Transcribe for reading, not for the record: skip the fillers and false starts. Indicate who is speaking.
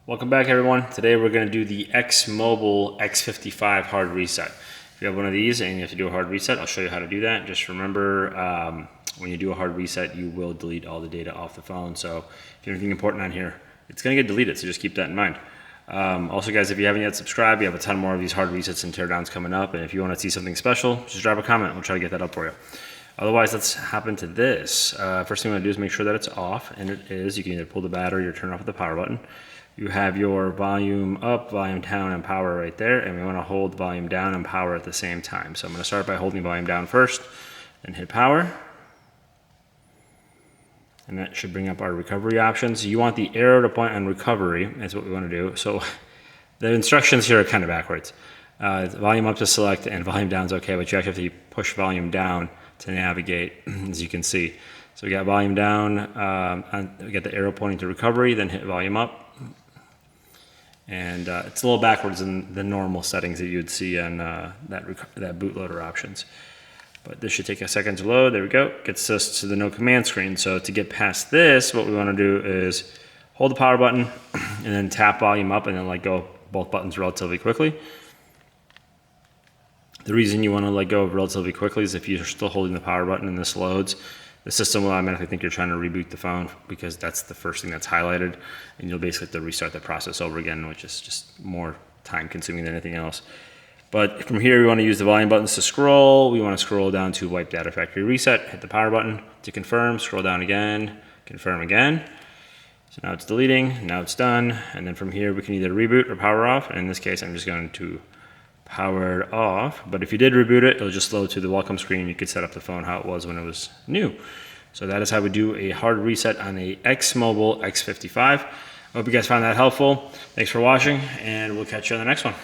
Speaker 1: Welcome back, everyone. Today we're going to do the X-Mobile X55 hard reset. If you have one of these and you have to do a hard reset, I'll show you how to do that. Just remember, when you do a hard reset, you will delete all the data off the phone. So if you have anything important on here, it's going to get deleted, so just keep that in mind. Also, guys, if you haven't yet subscribed, we have a ton more of these hard resets and teardowns coming up. And if you want to see something special, just drop a comment. We'll try to get that up for you. Otherwise, let's hop into this. First thing we want to do is make sure that it's off, and it is. You can either pull the battery or turn off with the power button. You have your volume up, volume down, and power right there, and we want to hold volume down and power at the same time. So I'm going to start by holding volume down first, then hit power. And that should bring up our recovery options. You want the arrow to point on recovery, is what we want to do. So the instructions here are kind of backwards. Volume up to select and volume down is okay, but you actually have to push volume down to navigate, as you can see. So we got volume down, we got the arrow pointing to recovery, then hit volume up. And it's a little backwards in the normal settings that you would see on that bootloader options. But this should take a second to load. There we go. Gets us to the no command screen. So to get past this, what we want to do is hold the power button and then tap volume up and then let go of both buttons relatively quickly. The reason you want to let go relatively quickly is if you're still holding the power button and this loads, the system will automatically think you're trying to reboot the phone because that's the first thing that's highlighted, and you'll basically have to restart the process over again, which is just more time consuming than anything else. But from here, we want to use the volume buttons to scroll. We want to scroll down to wipe data factory reset, hit the power button to confirm, scroll down again, confirm again. So now it's deleting, now it's done. And then from here, we can either reboot or power off. And in this case, I'm just going to power it off. But if you did reboot it, it'll just load to the welcome screen. You could set up the phone how it was when it was new. So that is how we do a hard reset on the X-Mobile X55. I hope you guys found that helpful. Thanks for watching, and we'll catch you on the next one.